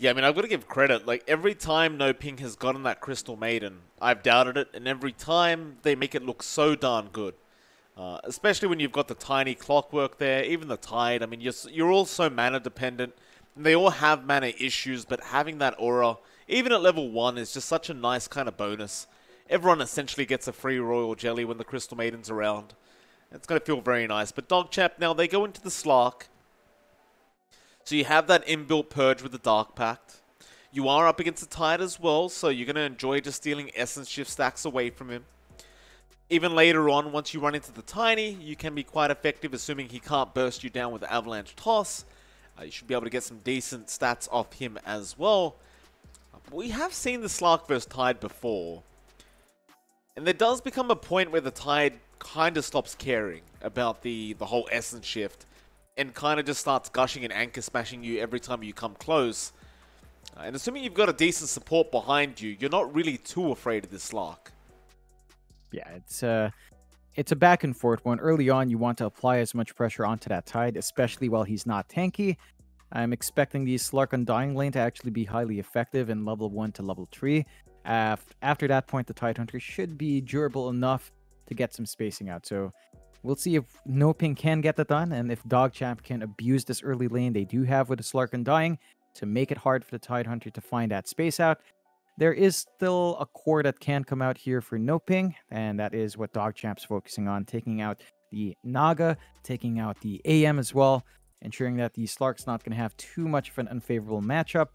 Yeah, I mean, I've got to give credit. Like, every time NoPing has gotten that Crystal Maiden, I've doubted it, and every time they make it look so darn good. Especially when you've got the tiny clockwork there, even the Tide. I mean, you're all so mana dependent, and they all have mana issues, but having that aura, even at level 1, is just such a nice kind of bonus. Everyone essentially gets a free Royal Jelly when the Crystal Maiden's around. It's going to feel very nice. But DogChamp, now they go into the Slark. So you have that inbuilt Purge with the Dark Pact. You are up against the Tide as well, so you're going to enjoy just stealing Essence Shift stacks away from him. Even later on, once you run into the Tiny, you can be quite effective, assuming he can't burst you down with Avalanche Toss. You should be able to get some decent stats off him as well. But we have seen the Slark vs Tide before. And there does become a point where the Tide kind of stops caring about the whole Essence Shift. And kind of just starts gushing and anchor smashing you every time you come close. And assuming you've got a decent support behind you, you're not really too afraid of this Slark. Yeah, it's a back and forth one. Early on, you want to apply as much pressure onto that Tide, especially while he's not tanky. I'm expecting the Slark Undying lane to actually be highly effective in level 1 to level 3. After that point, the Tidehunter should be durable enough to get some spacing out. So we'll see if NoPing can get that done, and if DogChamp can abuse this early lane they do have with the Slark Undying to make it hard for the Tidehunter to find that space out. There is still a core that can come out here for NoPing, and that is what DogChamp's focusing on, taking out the Naga, taking out the AM as well, ensuring that the Slark's not going to have too much of an unfavorable matchup.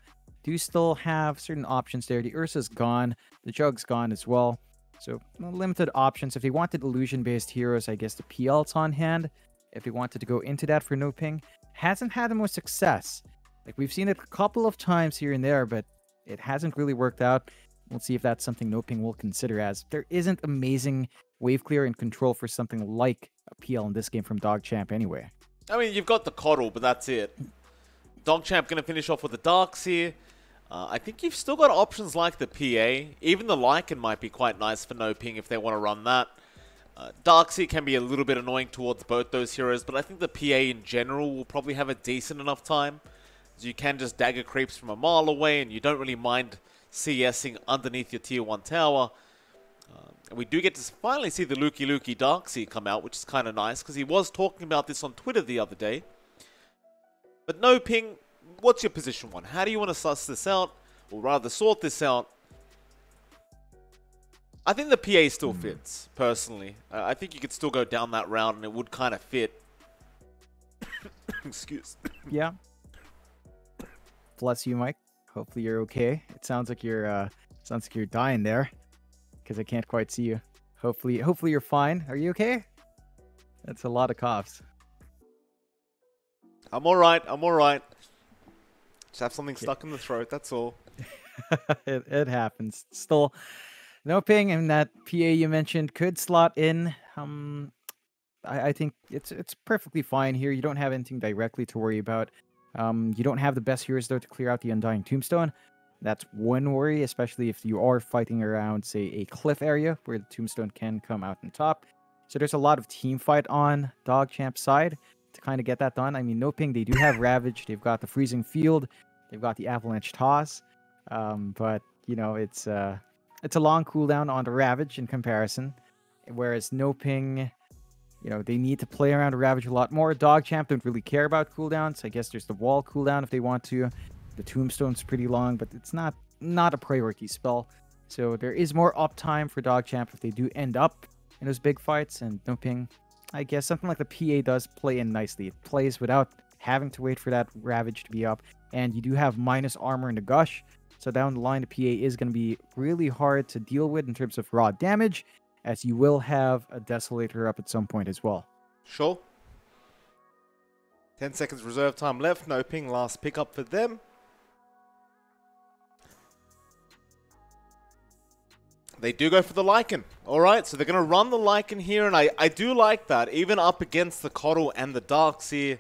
Do still have certain options there. The Ursa's gone, the Jug's gone as well. So limited options. If they wanted illusion-based heroes, I guess the PL's on hand. If they wanted to go into that for NoPing, hasn't had the most success. Like, we've seen it a couple of times here and there, but it hasn't really worked out. We'll see if that's something NoPing will consider, as there isn't amazing wave clear and control for something like a PL in this game from DogChamp anyway. I mean, you've got the Coddle, but that's it. DogChamp going to finish off with the Darks here. I think you've still got options like the PA. Even the Lycan might be quite nice for NoPing if they want to run that. Darkseer can be a little bit annoying towards both those heroes, but I think the PA in general will probably have a decent enough time. So you can just dagger creeps from a mile away, and you don't really mind CSing underneath your tier 1 tower. And we do get to finally see the Lukey Darkseer come out, which is kind of nice, because he was talking about this on Twitter the other day. But NoPing, what's your position 1? How do you want to suss this out, or rather sort this out? I think the PA still fits, personally. I think you could still go down that route, and it would kind of fit. Excuse. Yeah. Bless you, Mike. Hopefully you're okay. It sounds like you're dying there, because I can't quite see you. Hopefully you're fine. Are you okay? That's a lot of coughs. I'm alright. Just have something stuck in the throat, that's all. it happens. Still, NoPing and that PA you mentioned could slot in. I think it's perfectly fine here. You don't have anything directly to worry about. You don't have the best heroes though to clear out the Undying Tombstone. That's one worry, especially if you are fighting around, say, a cliff area where the Tombstone can come out on top. So there's a lot of team fight on DogChamp's side to kind of get that done. I mean, NoPing, they do have Ravage. They've got the Freezing Field. They've got the Avalanche Toss. But, you know, it's a long cooldown on the Ravage in comparison. Whereas NoPing, you know, they need to play around the Ravage a lot more. DogChamp don't really care about cooldowns. I guess there's the Wall cooldown if they want to. The Tombstone's pretty long, but it's not a priority spell. So there is more uptime for DogChamp if they do end up in those big fights. And NoPing, I guess something like the PA does play in nicely. It plays without having to wait for that Ravage to be up. And you do have minus armor in the Gush. So down the line, the PA is going to be really hard to deal with in terms of raw damage, as you will have a Desolator up at some point as well. Sure. 10 seconds reserve time left. NoPing, last pickup for them. They do go for the Lycan. Alright, so they're going to run the Lycan here, and I do like that. Even up against the Coddle and the Darkseer,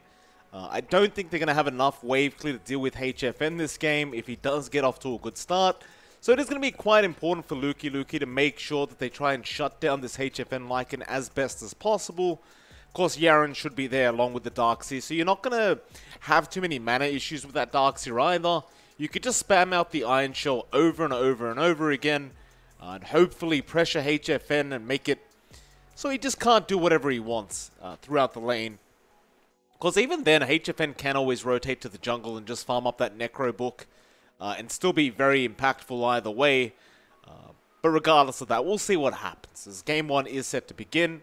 I don't think they're going to have enough wave clear to deal with HFN this game if he does get off to a good start. So it is going to be quite important for Lukey to make sure that they try and shut down this HFN Lycan as best as possible. Of course, Yaren should be there along with the Darkseer, so you're not going to have too many mana issues with that Darkseer either. you could just spam out the Iron Shell over and over and over again, and hopefully pressure HFN and make it so he just can't do whatever he wants throughout the lane. Because even then, HFN can always rotate to the jungle and just farm up that Necro book and still be very impactful either way. But regardless of that, we'll see what happens, as Game 1 is set to begin.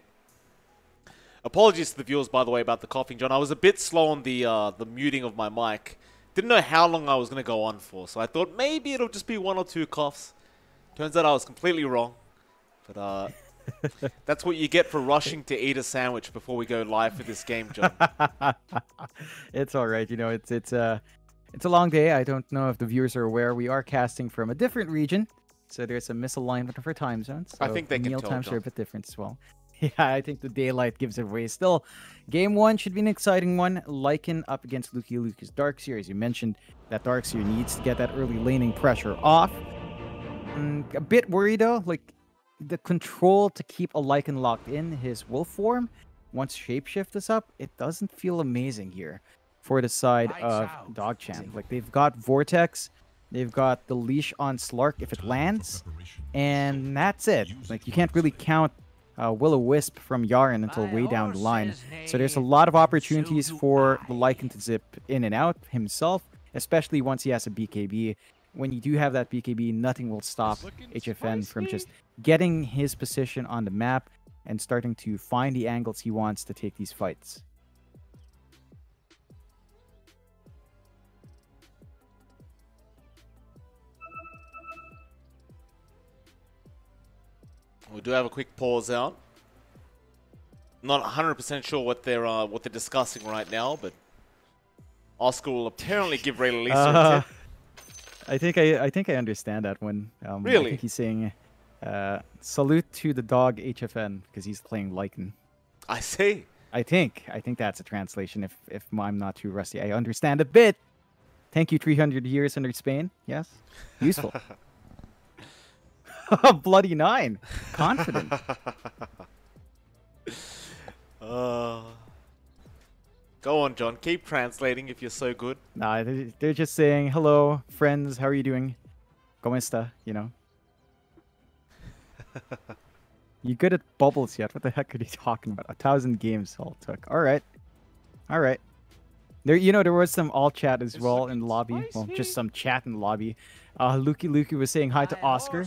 Apologies to the viewers, by the way, about the coughing, John. I was a bit slow on the muting of my mic. Didn't know how long I was going to go on for, so I thought maybe it'll just be 1 or 2 coughs. Turns out I was completely wrong. But that's what you get for rushing to eat a sandwich before we go live for this game, John. It's all right. You know, it's a long day. I don't know if the viewers are aware. We are casting from a different region, so there's a misalignment of our time zones. So I think they can meal tell, times John. are a bit different as well. Yeah, I think the daylight gives it away. Still, Game 1 should be an exciting one. Lycan up against Luki's Darkseer. As you mentioned, that Darkseer needs to get that early laning pressure off. A bit worried, though. Like, the control to keep a Lycan locked in his wolf form, once Shapeshift is up, it doesn't feel amazing here for the side of DogChamp. Like, they've got Vortex, they've got the leash on Slark if it lands, and that's it. Like, you can't really count Will-O-Wisp from Yaren until way down the line. So there's a lot of opportunities for the Lycan to zip in and out himself, especially once he has a BKB. When you do have that BKB, nothing will stop HFN from just getting his position on the map and starting to find the angles he wants to take these fights. We do have a quick pause out. Not 100% sure what they're discussing right now, but Oscar will apparently give Ray Lisa a tip. I think I understand that one. Really? I think he's saying salute to the dog HFN because he's playing Lycan. I see. I think that's a translation. If I'm not too rusty, I understand a bit. Thank you, 300 years under Spain. Yes, useful. Bloody 9. Confident. Go on, John. Keep translating if you're so good. Nah, they're just saying, hello, friends, how are you doing? ¿Cómo está? You know? You good at bubbles yet? What the heck are you talking about? 1,000 games all took. Alright. Alright. There was some all chat as well in the lobby. Well, just some chat in the lobby. Luki was saying hi to Oscar.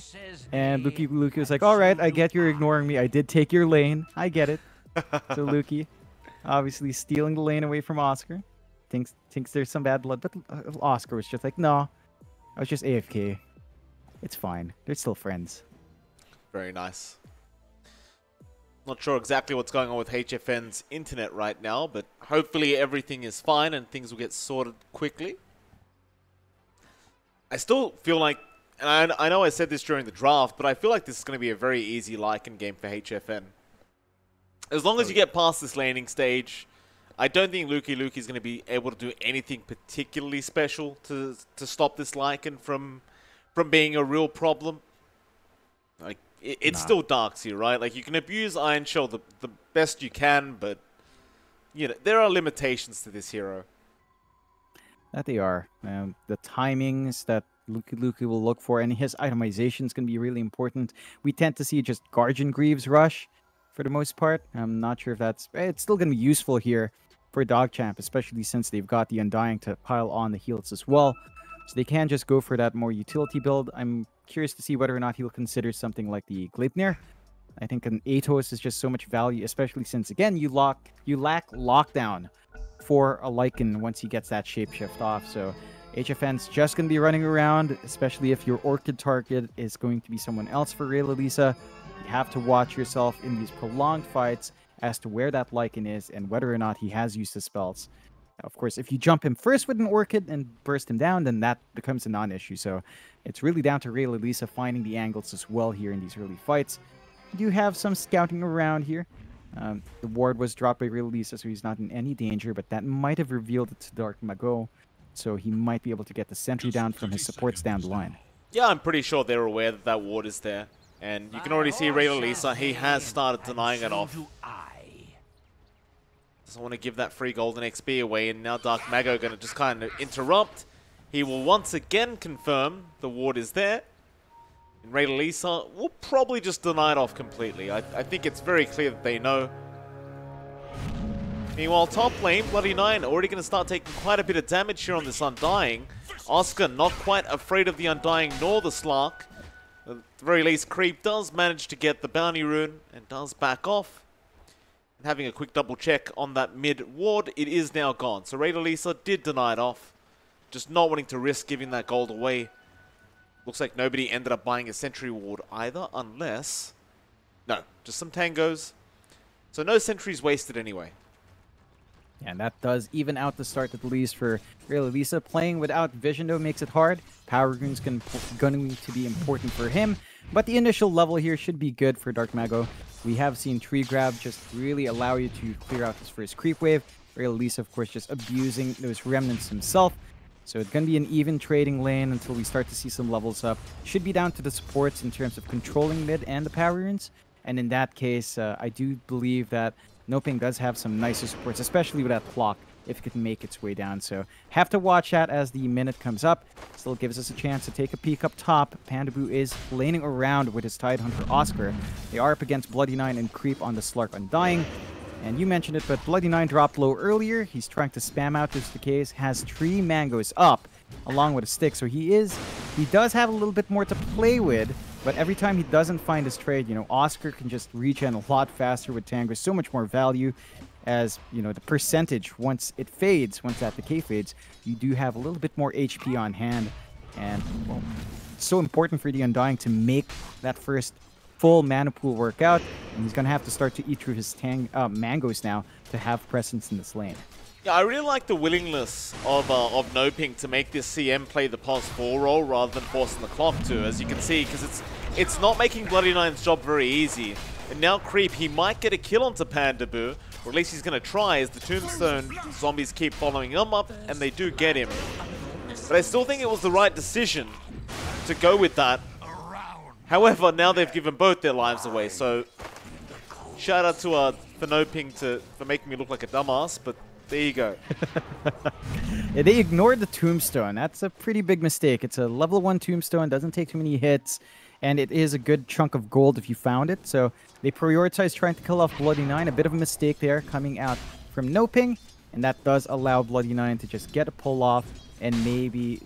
And Luki was like, alright, I get you're ignoring me. I did take your lane. I get it. So Luki, obviously stealing the lane away from Oscar. Thinks there's some bad blood. But Oscar was just like, no, I was just AFK. It's fine. They're still friends. Very nice. Not sure exactly what's going on with HFN's internet right now, but hopefully everything is fine and things will get sorted quickly. I still feel like, and I know I said this during the draft, but I feel like this is going to be a very easy Lycan game for HFN. As long as you get past this laning stage, I don't think Luki is going to be able to do anything particularly special to stop this Lycan from being a real problem. Like, it's still Darkseer, right? Like, you can abuse Iron Shell the best you can, but you know there are limitations to this hero. That they are. The timings that Luki will look for, and his itemization is going to be really important. We tend to see just Guardian Greaves rush for the most part. I'm not sure if it's still going to be useful here for DogChamp, especially since they've got the Undying to pile on the heals as well. So they can just go for that more utility build. I'm curious to see whether or not he'll consider something like the Gleipnir. I think an Atos is just so much value, especially since, again, you lack lockdown for a Lycan once he gets that shapeshift off. So HFN's just going to be running around, especially if your Orchid target is going to be someone else for Rayla Lisa. You have to watch yourself in these prolonged fights as to where that Lycan is and whether or not he has used his spells. Of course, if you jump him first with an Orchid and burst him down, then that becomes a non-issue. So it's really down to Rayla Lisa finding the angles as well here in these early fights. You do have some scouting around here. The ward was dropped by Rayla Lisa, so he's not in any danger, but that might have revealed it to Dark Mago, so he might be able to get the sentry down from his supports down the line. Yeah, I'm pretty sure they're aware that that ward is there. And you can already see Rayla Lisa, he has started denying it off. Doesn't want to give that free golden XP away, and now Dark Mago going to just kind of interrupt. He will once again confirm the ward is there. And Ray Lisa will probably just deny it off completely. I think it's very clear that they know. Meanwhile, top lane, Bloody Nine already going to start taking quite a bit of damage here on this Undying. Oscar not quite afraid of the Undying nor the Slark. At the very least, Creep does manage to get the bounty rune and does back off. And having a quick double check on that mid ward, it is now gone. So Ray Lisa did deny it off. Just not wanting to risk giving that gold away. Looks like nobody ended up buying a sentry ward either, unless... No, just some tangos. So no sentries wasted anyway. And that does even out the start at least for Ray Lisa. Playing without vision though makes it hard. Power rune's going to be important for him. But the initial level here should be good for Dark Mago. We have seen Tree Grab just really allow you to clear out this first creep wave. Ray Lisa, of course, just abusing those remnants himself. So it's going to be an even trading lane until we start to see some levels up. Should be down to the supports in terms of controlling mid and the power runes. And in that case, I do believe that NoPing does have some nicer supports, especially with that clock, if it can make its way down. So have to watch that as the minute comes up. Still gives us a chance to take a peek up top. Pandaboo is laning around with his Tidehunter Oscar. They are up against Bloody Nine and Creep on the Slark Undying. And you mentioned it, but Bloody Nine dropped low earlier. He's trying to spam out this decays, has 3 mangoes up, along with a stick. So he does have a little bit more to play with, but every time he doesn't find his trade, you know, Oscar can just regen a lot faster with Tango. So much more value as, you know, the percentage, once it fades, once that decay fades, you do have a little bit more HP on hand. And, well, it's so important for the Undying to make that first full mana pool work out, and he's going to have to start to eat through his mangoes now to have presence in this lane. Yeah, I really like the willingness of NoPing to make this CM play the pos 4 role rather than forcing the clock to, as you can see, because it's not making Bloody Nine's job very easy. And now Creep, he might get a kill onto Pandaboo, or at least he's going to try, as the Tombstone zombies keep following him up, and they do get him. But I still think it was the right decision to go with that. However, now they've given both their lives away, so shout out to for NoPing for making me look like a dumbass, but there you go. Yeah, they ignored the Tombstone. That's a pretty big mistake. It's a level 1 Tombstone, doesn't take too many hits, and it is a good chunk of gold if you found it. So they prioritized trying to kill off Bloody Nine. A bit of a mistake there coming out from NoPing, and that does allow Bloody Nine to just get a pull off and maybe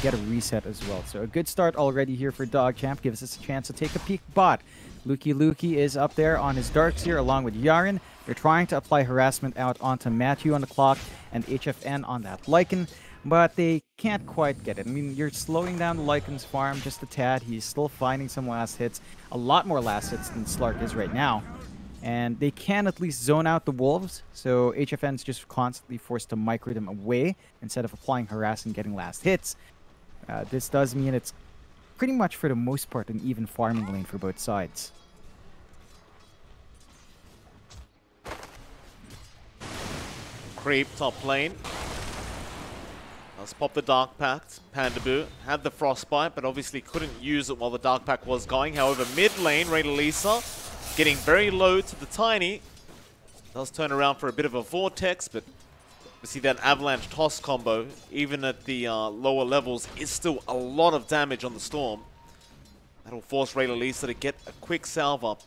get a reset as well. So a good start already here for DogChamp. Gives us a chance to take a peek bot. Luki is up there on his Darkseer along with Yaren. They're trying to apply harassment out onto Matthew on the clock and HFN on that Lycan, but they can't quite get it. I mean, you're slowing down the Lycan's farm just a tad. He's still finding some last hits, a lot more last hits than Slark is right now. And they can at least zone out the wolves, so HFN's just constantly forced to micro them away instead of applying harass and getting last hits. This does mean it's pretty much for the most part an even farming lane for both sides. Creep top lane. Let's pop the Dark Pact. Pandaboo had the Frostbite, but obviously couldn't use it while the Dark Pact was going. However, mid lane, Ray Lisa getting very low to the Tiny. Does turn around for a bit of a Vortex, but we see that Avalanche Toss combo, even at the lower levels, is still a lot of damage on the Storm. That'll force Ray Lisa to get a quick salve up.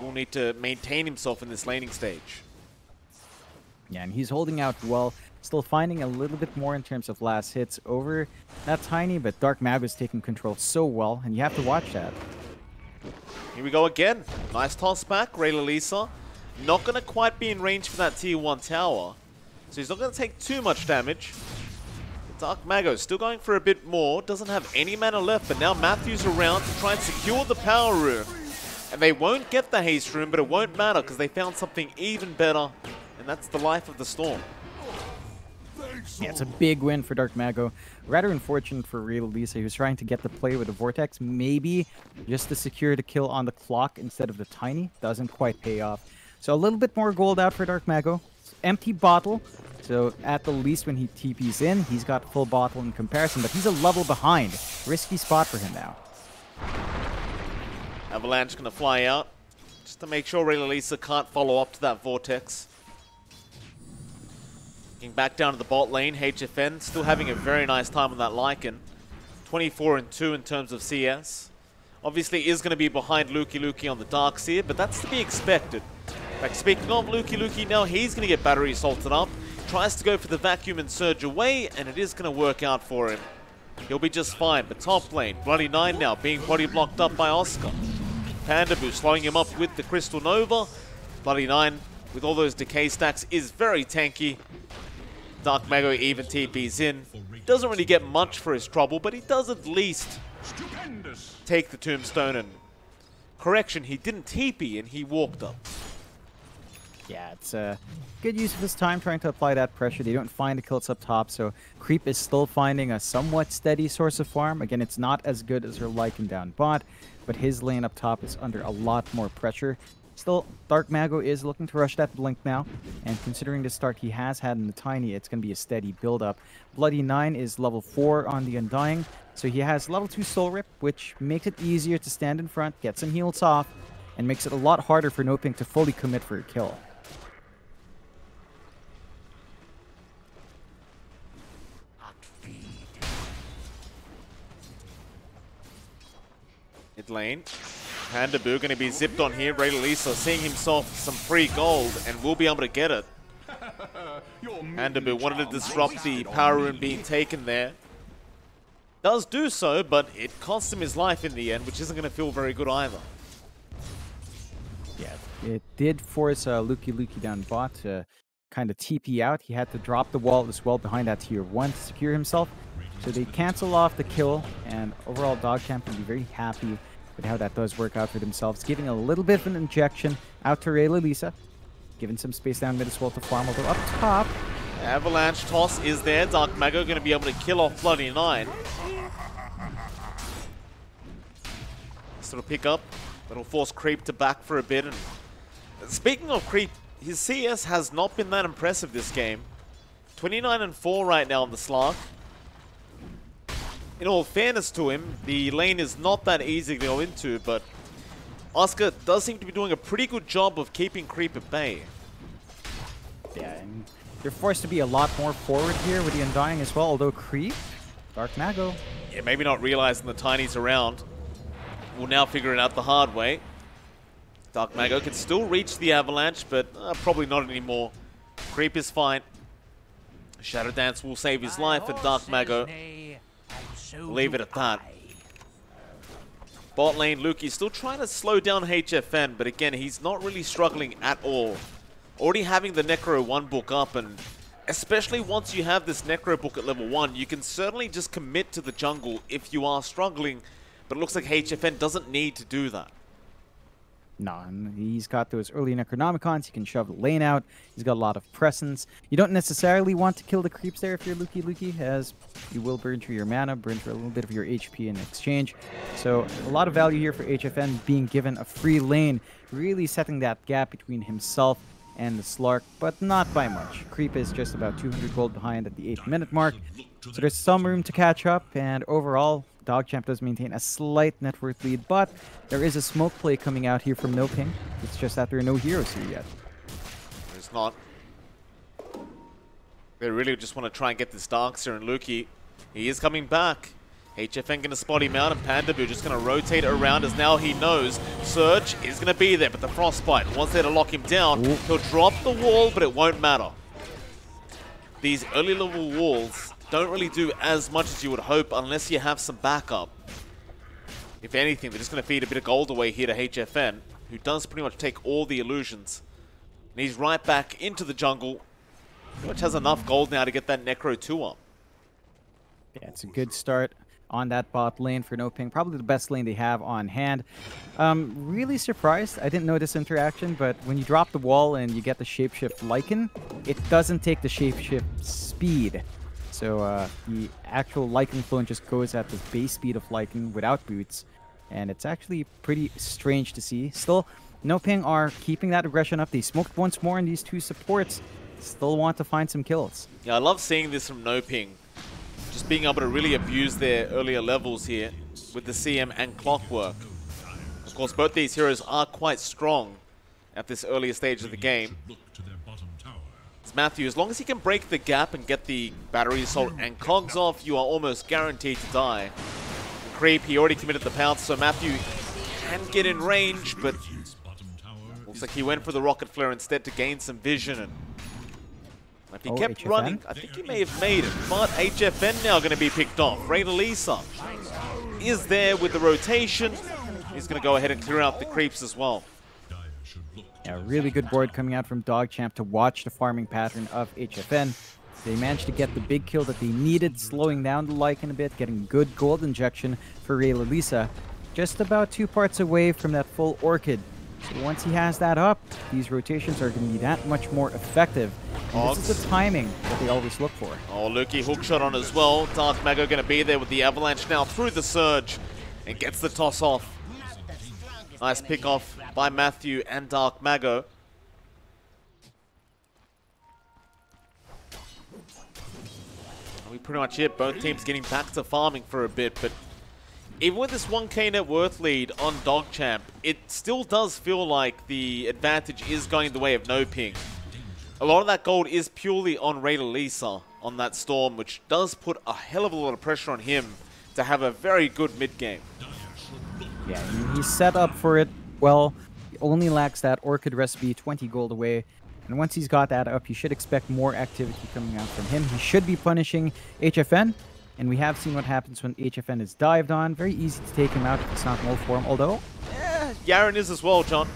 Will need to maintain himself in this laning stage. Yeah, and he's holding out well. Still finding a little bit more in terms of last hits over that Tiny, but Dark Mago is taking control so well, and you have to watch that. Here we go again. Nice toss back. Ray Lisa not going to quite be in range for that tier 1 tower. So he's not going to take too much damage. Dark Mago still going for a bit more. Doesn't have any mana left, but now Matthew's around to try and secure the power room. And they won't get the haste room, but it won't matter because they found something even better. And that's the life of the Storm. Yeah, it's a big win for Dark Mago. Rather unfortunate for Ray Lisa, who's trying to get the play with the Vortex. Maybe just to secure the kill on the clock instead of the Tiny. Doesn't quite pay off. So a little bit more gold out for Dark Mago. Empty bottle. So at the least when he TPs in, he's got full bottle in comparison. But he's a level behind. Risky spot for him now. Avalanche going to fly out. Just to make sure Ray Lisa can't follow up to that Vortex. Getting back down to the bot lane, HFN still having a very nice time on that Lycan. 24-2 in terms of CS. Obviously is going to be behind Lukey on the Darkseer, but that's to be expected. In fact, speaking of Lukey, now he's going to get battery assaulted up. Tries to go for the vacuum and surge away, and it is going to work out for him. He'll be just fine, but top lane, Bloody 9 now being body blocked up by Oscar. Pandaboo slowing him up with the Crystal Nova. Bloody 9, with all those decay stacks, is very tanky. Dark Mago even TP's in. Doesn't really get much for his trouble, but he does at least take the Tombstone. And correction, he didn't TP and he walked up. Yeah, it's a good use of his time trying to apply that pressure. They don't find the kills up top, so Creep is still finding a somewhat steady source of farm. Again, it's not as good as her Lycan down bot, but his lane up top is under a lot more pressure. Still, Dark Mago is looking to rush that Blink now, and considering the start he has had in the Tiny, it's going to be a steady build-up. Bloody 9 is level 4 on the Undying, so he has level 2 Soul Rip, which makes it easier to stand in front, get some heals off, and makes it a lot harder for NoPing to fully commit for a kill. Mid lane. Pandaboo going to be zipped on here. Ray Lisa seeing himself some free gold and will be able to get it. Pandaboo wanted to disrupt the power rune being taken there. Does do so, but it costs him his life in the end, which isn't going to feel very good either. Yeah, it did force Lukey down bot to kind of TP out. He had to drop the wall as well behind that tier 1 to secure himself. So they cancel off the kill, and overall DogChamp can be very happy with how that does work out for themselves, giving a little bit of an injection out to Ray Lisa, giving some space down mid as well to farm, although up top. Avalanche toss is there. Dark Mago going to be able to kill off Bloody 9. Sort of pick up. That'll force Creep to back for a bit. And speaking of Creep, his CS has not been that impressive this game. 29-4 right now on the Slark. In all fairness to him, the lane is not that easy to go into, but Oscar does seem to be doing a pretty good job of keeping Creep at bay. Yeah, and you're forced to be a lot more forward here with the Undying as well, although Creep, Dark Mago. Yeah, maybe not realizing the Tiny's around. We'll now figure it out the hard way. Dark Mago can still reach the Avalanche, but probably not anymore. Creep is fine. Shadow Dance will save his life, and Dark Mago will leave it at that. Bot lane, Lukey still trying to slow down HFN, but again, he's not really struggling at all. Already having the Necro 1 book up, and especially once you have this Necro book at level 1, you can certainly just commit to the jungle if you are struggling, but it looks like HFN doesn't need to do that. No, and he's got those early Necronomicons. He can shove the lane out. He's got a lot of presence. You don't necessarily want to kill the creeps there if you're Lukey, as you will burn through your mana, burn through a little bit of your HP in exchange. So a lot of value here for HFN being given a free lane, really setting that gap between himself and the Slark, but not by much. Creep is just about 200 gold behind at the 8-minute mark, so there's some room to catch up, and overall, DogChamp does maintain a slight net worth lead, but there is a smoke play coming out here from NoPing. It's just that there are no heroes here yet. There's not. They really just want to try and get this Darkseer and Lukey. He is coming back. HFN going to spot him out, and Pandaboo just going to rotate around as now he knows Surge is going to be there, but the Frostbite, once there to lock him down, he'll drop the wall, but it won't matter. These early level walls don't really do as much as you would hope unless you have some backup. If anything, they're just going to feed a bit of gold away here to HFN, who does pretty much take all the illusions. And he's right back into the jungle, which has enough gold now to get that Necro 2 up. Yeah, it's a good start on that bot lane for NoPing. Probably the best lane they have on hand. Really surprised. I didn't know this interaction, but when you drop the wall and you get the shapeshift Lycan, it doesn't take the shapeshift speed. So the actual Lycan clone just goes at the base speed of Lycan without boots. And it's actually pretty strange to see. Still, NoPing are keeping that aggression up. They smoked once more, and these two supports still want to find some kills. Yeah, I love seeing this from NoPing. Just being able to really abuse their earlier levels here with the CM and Clockwork. Of course, both these heroes are quite strong at this earlier stage of the game. As Matthew, as long as he can break the gap and get the battery assault and cogs off, you are almost guaranteed to die. Creep, he already committed the pounce, so Matthew can get in range, but looks like he went for the rocket flare instead to gain some vision. And if he kept running, I think he may have made it. But HFN now going to be picked off. Lisa is there with the rotation. He's going to go ahead and clear out the creeps as well. Yeah, really good board coming out from DogChamp to watch the farming pattern of HFN. They managed to get the big kill that they needed, slowing down the Lycan a bit, getting good gold injection for Lisa. Just about 2 parts away from that full Orchid. So once he has that up, these rotations are going to be that much more effective. And this is the timing that they always look for. Oh, Lukey hookshot on as well. Dark Mago going to be there with the avalanche now through the surge and gets the toss off. Nice pick off by Matthew and Dark Mago. We pretty much hit both teams getting back to farming for a bit, but even with this 1k net worth lead on DogChamp, it still does feel like the advantage is going the way of NoPing. A lot of that gold is purely on Lisa on that Storm, which does put a hell of a lot of pressure on him to have a very good mid-game. Yeah, he's set up for it well. He only lacks that Orchid recipe, 20 gold away. And once he's got that up, you should expect more activity coming out from him. He should be punishing HFN. And we have seen what happens when HFN is dived on. Very easy to take him out if it's not null form, although... Yeah, Yaren is as well, John.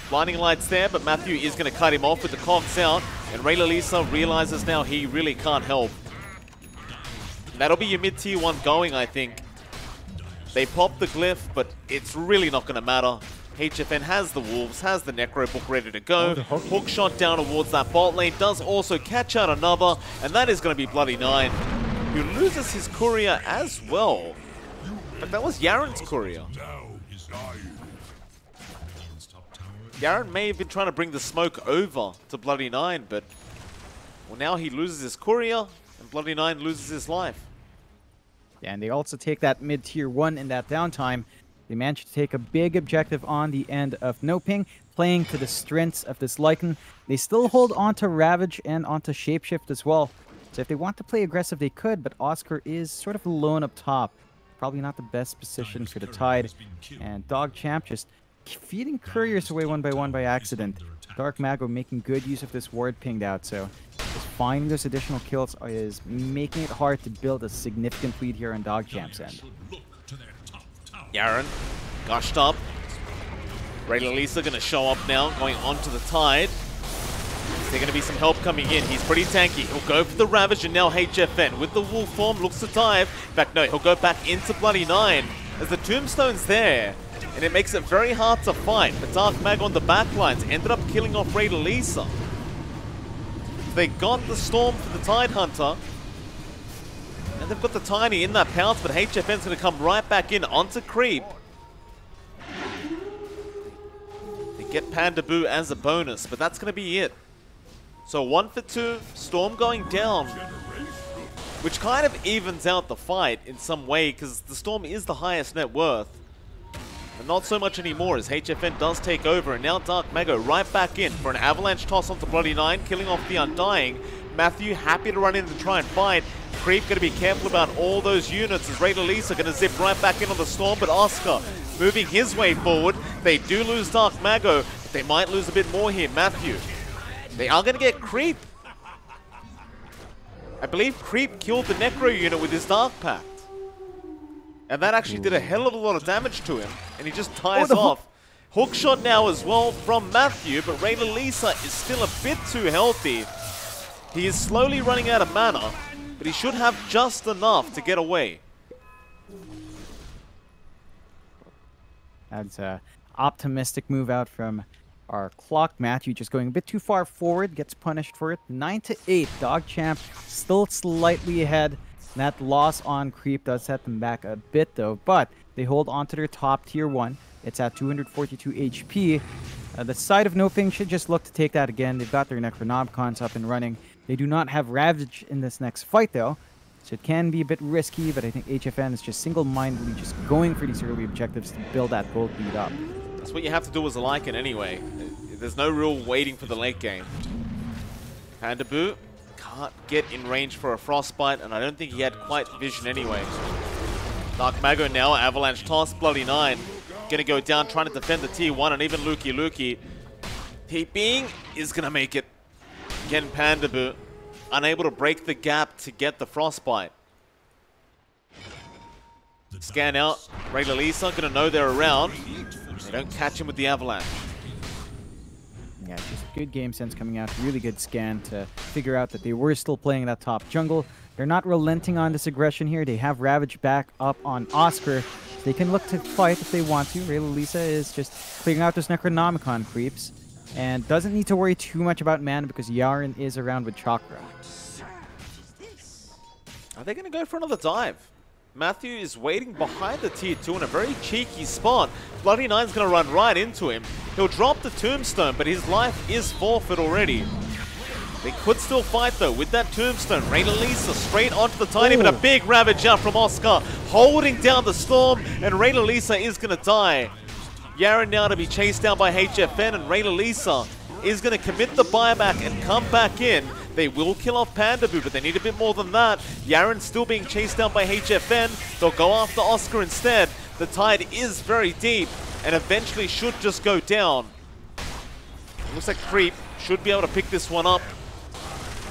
Blinding lights there, but Matthew is going to cut him off with the cogs out. And Lisa realizes now he really can't help. That'll be your mid-tier 1 going, I think. They pop the glyph, but it's really not going to matter. HFN has the Wolves, has the Necro Book ready to go. Hook shot down towards that bot lane, does also catch out another, and that is going to be Bloody 9, who loses his courier as well. But that was Yaren's courier. Yaren may have been trying to bring the smoke over to Bloody 9, but well, now he loses his courier, and Bloody 9 loses his life. Yeah, and they also take that mid-tier 1 in that downtime. They managed to take a big objective on the end of NoPing, playing to the strengths of this Lycan. They still hold on to Ravage and onto Shapeshift as well. So if they want to play aggressive, they could, but Oscar is sort of alone up top. Probably not the best position for the Tide. And DogChamp just feeding couriers away one by accident. Dark Mago making good use of this ward pinged out, so just finding those additional kills is making it hard to build a significant lead here on DogChamp's end. Yaren, gushed up. Lisa going to show up now, going onto the Tide. Is there going to be some help coming in? He's pretty tanky. He'll go for the Ravage, and now HFN with the Wolf form looks to dive. In fact, no, he'll go back into Bloody 9 as the Tombstone's there. And it makes it very hard to fight. But Dark Mag on the backlines ended up killing off Lisa. They got the Storm for the Tide Hunter. And they've got the Tiny in that pounce, but HFN's going to come right back in onto Creep. They get Panda Boo as a bonus, but that's going to be it. So 1 for 2, Storm going down, which kind of evens out the fight in some way, because the Storm is the highest net worth. And not so much anymore as HFN does take over, and now Dark Mago right back in for an avalanche toss onto Bloody 9, killing off the Undying. Matthew happy to run in to try and fight. Creep going to be careful about all those units as Lisa going to zip right back in on the Storm, but Oscar moving his way forward. They do lose Dark Mago, but they might lose a bit more here. Matthew, they are going to get Creep. I believe Creep killed the Necro unit with his Dark Pact. And that actually did a hell of a lot of damage to him, and he just ties off. Hookshot now as well from Matthew, but Lisa is still a bit too healthy. He is slowly running out of mana, but he should have just enough to get away. That's an optimistic move out from our clock. Matthew just going a bit too far forward, gets punished for it. 9-8, DogChamp still slightly ahead. That loss on Creep does set them back a bit though, but they hold on to their top tier 1. It's at 242 HP. The side of NoPing should just look to take that again. They've got their Necronomicons up and running. They do not have Ravage in this next fight though, so it can be a bit risky, but I think HFN is just single-mindedly just going for these early objectives to build that gold lead up. That's what you have to do as a Lycan anyway. There's no real waiting for the late game. Pandaboo can't get in range for a frostbite, and I don't think he had quite vision anyway. Dark Mago now, avalanche toss, Bloody Nine. Gonna go down trying to defend the T1, and even Lukey. Peeping is gonna make it. Again, Pandaboo unable to break the gap to get the frostbite. Scan out, Rayla Lisa gonna know they're around. They don't catch him with the avalanche. Yeah, just good game sense coming out. Really good scan to figure out that they were still playing that top jungle. They're not relenting on this aggression here. They have Ravage back up on Oscar. So they can look to fight if they want to. Rayla Lisa is just clearing out those Necronomicon creeps and doesn't need to worry too much about mana because Yaren is around with Chakra. Are they going to go for another dive? Matthew is waiting behind the tier 2 in a very cheeky spot. Bloody Nine's going to run right into him. He'll drop the tombstone, but his life is forfeit already. They could still fight though with that tombstone. Rayla Lisa straight onto the Tiny, but a big Ravage out from Oscar, holding down the Storm, and Rayla Lisa is going to die. Yaren now to be chased down by HFN, and Rayla Lisa is going to commit the buyback and come back in. They will kill off Pandaboo, but they need a bit more than that. Yaren's still being chased down by HFN. They'll go after Oscar instead. The tide is very deep and eventually should just go down. Looks like Creep should be able to pick this one up.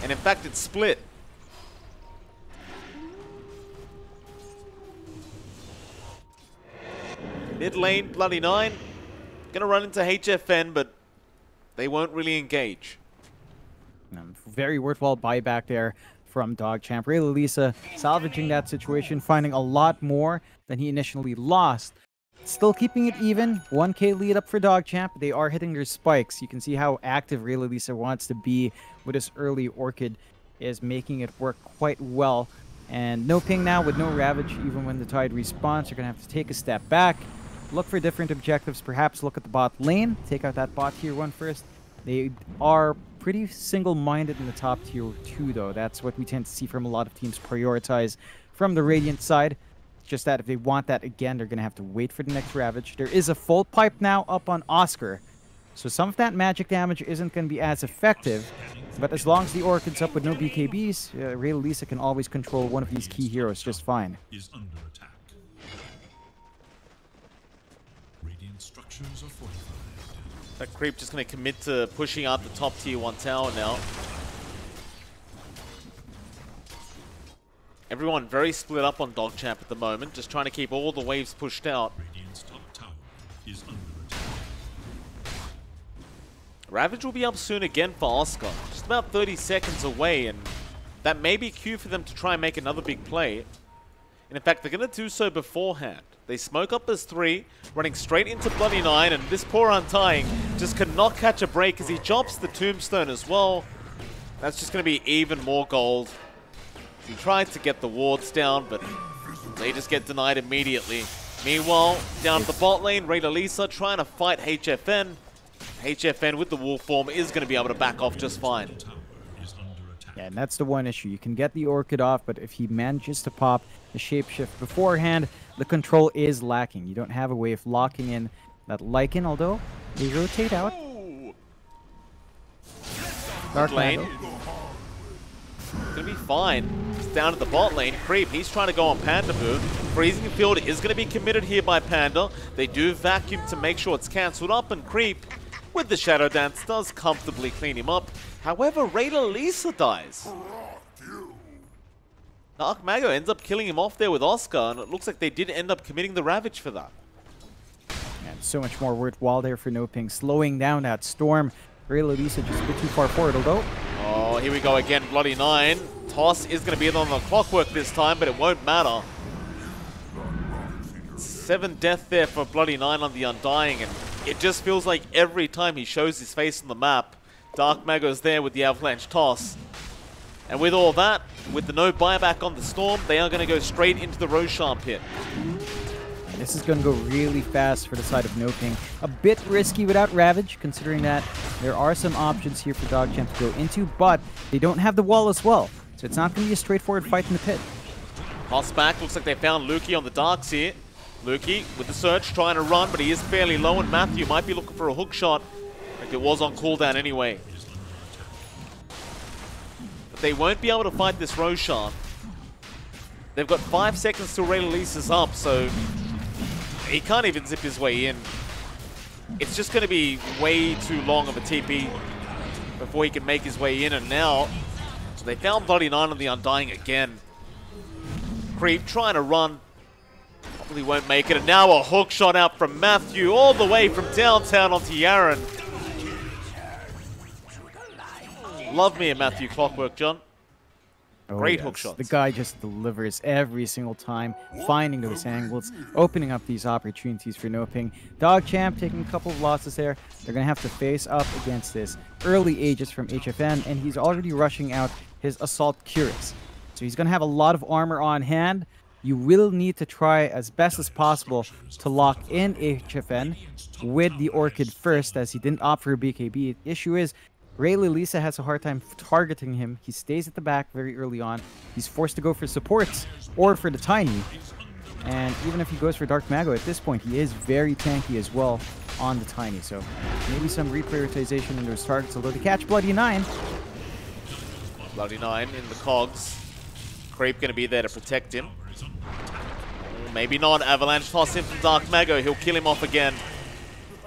And in fact, it's split. Mid lane, Bloody Nine. Gonna run into HFN, but they won't really engage. Very worthwhile buyback there from DogChamp. Rayla Lisa salvaging that situation, finding a lot more than he initially lost. Still keeping it even. 1k lead up for DogChamp. They are hitting their spikes. You can see how active Rayla Lisa wants to be with this early Orchid, is making it work quite well. And NoPing now with no Ravage, even when the tide respawns. You're going to have to take a step back, look for different objectives, perhaps look at the bot lane, take out that bot tier 1 first. They are pretty single-minded in the top tier 2 though. That's what we tend to see from a lot of teams prioritize from the Radiant side. It's just that if they want that again, they're going to have to wait for the next Ravage. There is a full pipe now up on Oscar, so some of that magic damage isn't going to be as effective. But as long as the Orchid's up with no BKBs, Rayla Lisa can always control one of these key heroes just fine. Is under attack. Radiant structures are fortified. That Creep just going to commit to pushing out the top tier 1 tower now. Everyone very split up on DogChamp at the moment, just trying to keep all the waves pushed out. Radiant's top tower is under attack. Ravage will be up soon again for Oscar. Just about 30 seconds away, and that may be cue for them to try and make another big play. And in fact, they're going to do so beforehand. They smoke up as 3, running straight into Bloody Nine, and this poor Untying just cannot catch a break as he chops the tombstone as well. That's just going to be even more gold. He tried to get the wards down, but they just get denied immediately. Meanwhile, down at the bot lane, Rayla Lisa trying to fight HFN. HFN with the wolf form is going to be able to back off just fine. Yeah, and that's the one issue. You can get the Orchid off, but if he manages to pop the shapeshift beforehand, the control is lacking. You don't have a way of locking in that Lycan, although they rotate out. Dark lane. Gonna be fine. It's down at the bot lane. Creep, he's trying to go on Pandaboo. Freezing Field is going to be committed here by Panda. They do vacuum to make sure it's cancelled up, and Creep, with the Shadow Dance, does comfortably clean him up. However, Rayla Lisa dies. Dark Mago ends up killing him off there with Oscar, and it looks like they did end up committing the Ravage for that. And so much more worthwhile there for NoPing, slowing down that Storm. Rayla Lisa just a bit too far forward, although. Oh, here we go again, Bloody Nine. Toss is going to be on the clockwork this time, but it won't matter. 7 death there for Bloody Nine on the Undying, and it just feels like every time he shows his face on the map, Dark Mago's there with the Avalanche Toss. And with all that, with the no buyback on the Storm, they are going to go straight into the Roshan pit. And this is going to go really fast for the side of NoPing. A bit risky without Ravage, considering that there are some options here for DogChamp to go into, but they don't have the wall as well. So it's not going to be a straightforward fight in the pit. Toss back, looks like they found Lukey on the darks here. Lukey with the search, trying to run, but he is fairly low, and Matthew might be looking for a hook shot. Like it was on cooldown anyway. but they won't be able to fight this Roshan. They've got 5 seconds till Ray releases up, so he can't even zip his way in. It's just going to be way too long of a TP before he can make his way in, and now they found Bloody Nine on the Undying again. Creep trying to run. Probably won't make it, and now a hook shot out from Matthew all the way from downtown onto Yaren. Love me a Matthew Clockwork, John. Oh, Great yes. hook shots. The guy just delivers every single time, finding those angles, opening up these opportunities for NoPing. DogChamp taking a couple of losses there. They're going to have to face up against this early Aegis from HFN, and he's already rushing out his Assault Cuirass. So he's going to have a lot of armor on hand. You will need to try as best as possible to lock in HFN with the Orchid first, as he didn't opt for a BKB. The issue is, Ray Lisa has a hard time targeting him. He stays at the back very early on. He's forced to go for supports or for the Tiny. And even if he goes for Dark Mago at this point, he is very tanky as well on the Tiny. So maybe some reprioritization in those targets, although they catch Bloody Nine. Bloody Nine in the cogs. Creep going to be there to protect him. Maybe not. Avalanche toss him from Dark Mago. He'll kill him off again.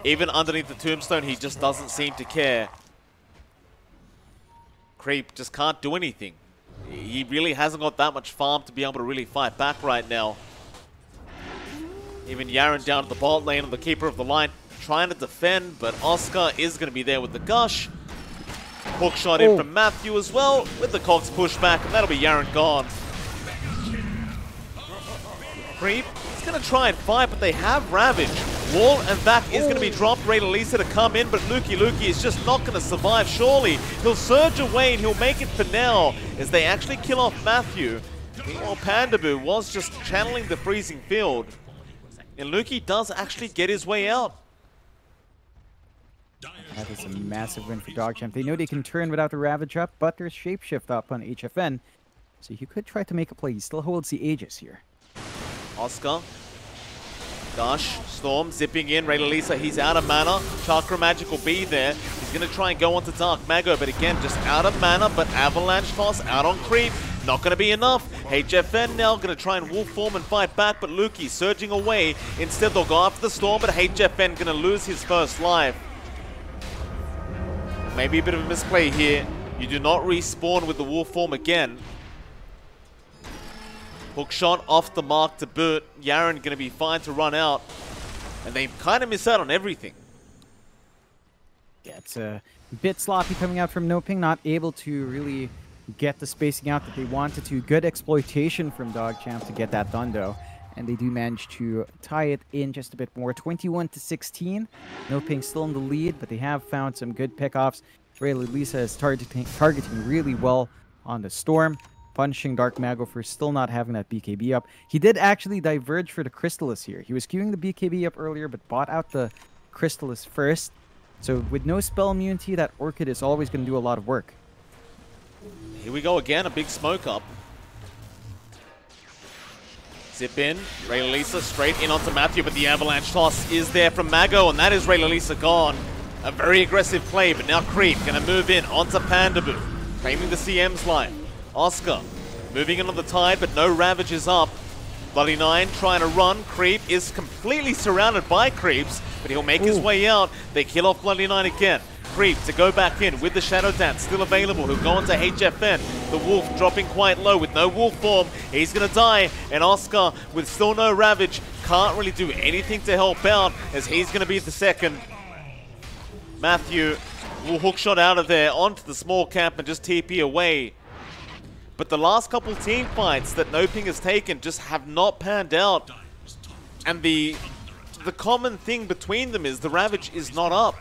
Even underneath the tombstone, he just doesn't seem to care. Creep just can't do anything. He really hasn't got that much farm to be able to really fight back right now. Even Yaren down at the bot lane on the Keeper of the Light trying to defend, but Oscar is going to be there with the Gush. Hook shot in from Matthew as well with the Cogs pushed back, and that'll be Yaren gone. Creep is going to try and fight, but they have Ravage. Wall and back is going to be dropped. Ray Lisa to come in, but Lukey is just not going to survive, surely. He'll surge away and he'll make it for now as they actually kill off Matthew. Meanwhile, Pandaboo was just channeling the freezing field. And Lukey does actually get his way out. That is a massive win for DogChamp. They know they can turn without the Ravage up, but there's Shapeshift up on HFN. So he could try to make a play. He still holds the Aegis here. Oscar. Gush, Storm zipping in, Ray Lisa, he's out of mana. Chakra Magic will be there. He's going to try and go onto Dark Mago, but again, just out of mana, but Avalanche toss out on Creep. Not going to be enough. HFN now going to try and wolf form and fight back, but Lukey surging away. Instead, they'll go after the Storm, but HFN going to lose his first life. Maybe a bit of a misplay here. You do not respawn with the wolf form again. Hook shot off the mark to boot. Yaren going to be fine to run out. And they kind of miss out on everything. Yeah, it's a bit sloppy coming out from NoPing. Not able to really get the spacing out that they wanted to. Good exploitation from DogChamp to get that done, though. And they do manage to tie it in just a bit more. 21-16. NoPing still in the lead, but they have found some good pickoffs. Ray Lisa is targeting really well on the Storm. Punishing Dark Mago for still not having that BKB up. He did actually diverge for the Crystallis here. He was queuing the BKB up earlier, but bought out the Crystallis first. So with no spell immunity, that Orchid is always going to do a lot of work. Here we go again, a big smoke up. Zip in, Ray Lisa straight in onto Matthew, but the Avalanche toss is there from Mago, and that is Ray Lisa gone. A very aggressive play, but now Creep going to move in onto Pandaboo, claiming the CM's life. Oscar moving in on the tide, but no Ravage is up. Bloody Nine trying to run. Creep is completely surrounded by creeps, but he'll make his way out. They kill off Bloody Nine again. Creep to go back in with the Shadow Dance still available. He'll go onto HFN. The Wolf dropping quite low with no Wolf form. He's going to die, and Oscar with still no Ravage can't really do anything to help out as he's going to be the second. Matthew will hook shot out of there onto the small camp and just TP away. But the last couple team fights that NoPing has taken just have not panned out. And the common thing between them is the Ravage is not up.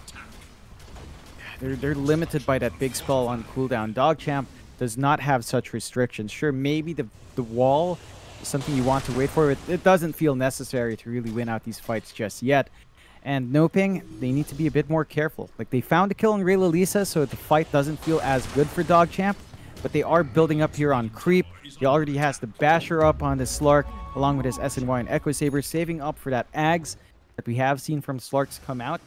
They're limited by that big spell on cooldown. DogChamp does not have such restrictions. Sure, maybe the wall is something you want to wait for, but it doesn't feel necessary to really win out these fights just yet. And NoPing, they need to be a bit more careful. Like, they found a kill on Ray Lisa, so the fight doesn't feel as good for DogChamp. But they are building up here on Creep. He already has the Basher up on the Slark, along with his SNY and Echo Saber, saving up for that Ags that we have seen from Slarks come out.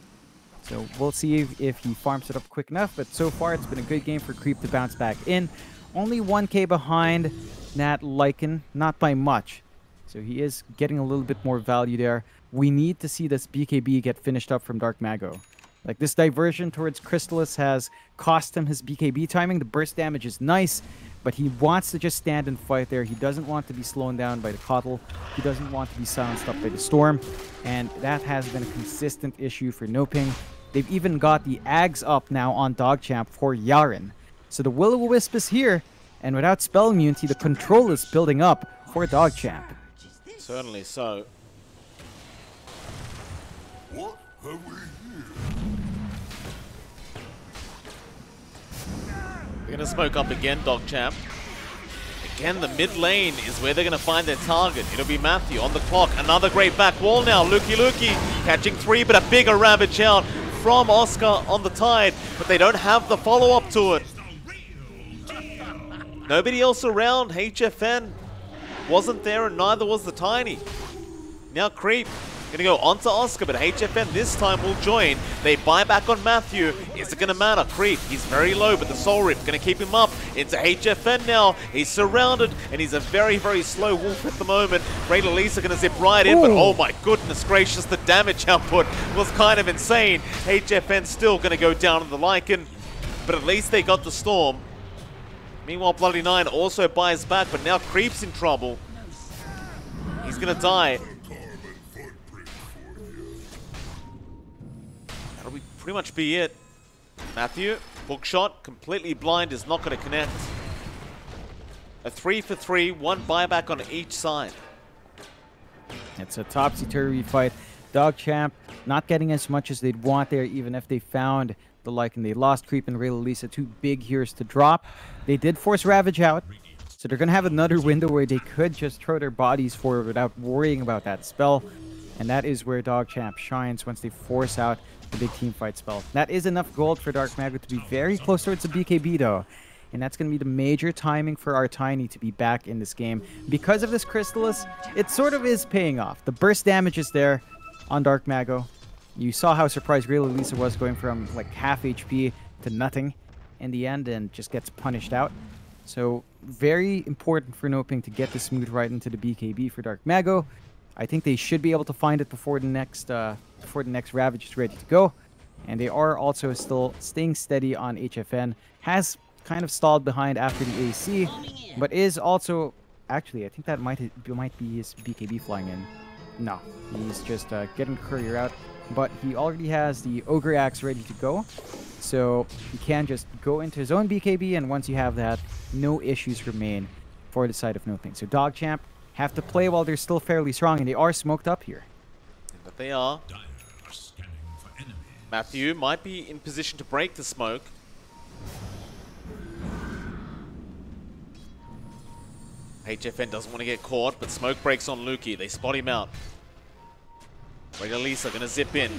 So we'll see if he farms it up quick enough. But so far, it's been a good game for Creep to bounce back in. only 1k behind Nat Lycan, not by much. So he is getting a little bit more value there. We need to see this BKB get finished up from Dark Mago. Like, this diversion towards Crystallis has cost him his BKB timing. The burst damage is nice, but he wants to just stand and fight there. He doesn't want to be slowed down by the Coddle. He doesn't want to be silenced up by the Storm. And that has been a consistent issue for NoPing. They've even got the Ags up now on DogChamp for Yaren. So the Will-O-Wisp is here, and without spell immunity, the control is building up for DogChamp. Certainly so. What have we here? They're going to smoke up again, DogChamp. Again, the mid lane is where they're going to find their target. It'll be Matthew on the clock. Another great back wall now. Lukey catching 3, but a bigger Ravage out from Oscar on the Tide. But they don't have the follow-up to it. Nobody else around. HFN wasn't there, and neither was the Tiny. Now Creep gonna go onto Oscar, but HFN this time will join. They buy back on Matthew. Is it gonna matter? Creep, he's very low, but the Soul Rip gonna keep him up into HFN now. He's surrounded, and he's a very, very slow wolf at the moment. Ray Lisa gonna zip right in, but oh my goodness gracious, the damage output was kind of insane. HFN still gonna go down to the Lycan, but at least they got the Storm. Meanwhile, Bloody Nine also buys back, but now Creep's in trouble. He's gonna die. That'll pretty much be it. Matthew, hook shot, completely blind, is not going to connect. A 3 for 3, 1 buyback on each side. It's a topsy-turvy fight. DogChamp not getting as much as they'd want there, even if they found the Lycan. They lost Creep and Ray Lisa, 2 big heroes to drop. They did force Ravage out, so they're going to have another window where they could just throw their bodies forward without worrying about that spell. And that is where DogChamp shines once they force out the big team fight spell. That is enough gold for Dark Mago to be very close towards the BKB though. And that's going to be the major timing for our Tiny to be back in this game. Because of this Crystallis, it sort of is paying off. The burst damage is there on Dark Mago. You saw how surprised Ray Lisa was, going from like half HP to nothing in the end and just gets punished out. So very important for NoPing to get this smooth right into the BKB for Dark Mago. I think they should be able to find it before the next Ravage is ready to go. And they are also still staying steady on HFN. Has kind of stalled behind after the AC, but is also... Actually, I think that might be his BKB flying in. No, he's just getting Courier out. But he already has the Ogre Axe ready to go. So he can just go into his own BKB, and once you have that, no issues remain for the side of NoPing. So DogChamp have to play while they're still fairly strong, and they are smoked up here. But they are. Matthew might be in position to break the smoke. HFN doesn't want to get caught, but smoke breaks on Lukey. They spot him out. Lisa gonna zip in,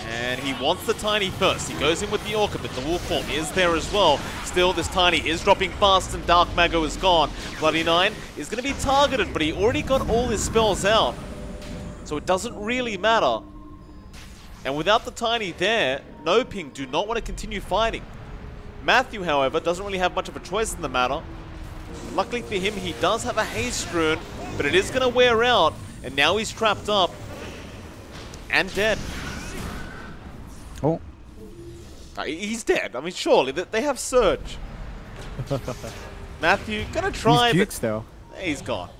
and he wants the Tiny first. He goes in with the Orca, but the Wolf form is there as well. Still, this Tiny is dropping fast, and Dark Mago is gone. Bloody Nine is gonna be targeted, but he already got all his spells out, so it doesn't really matter. And without the Tiny there, NoPing do not want to continue fighting. Matthew, however, doesn't really have much of a choice in the matter. Luckily for him, he does have a Haste Rune, but it is going to wear out, and now he's trapped up and dead. Oh. He's dead. I mean, surely, they have Surge. Matthew, gonna try, He's jukes, though. He's gone.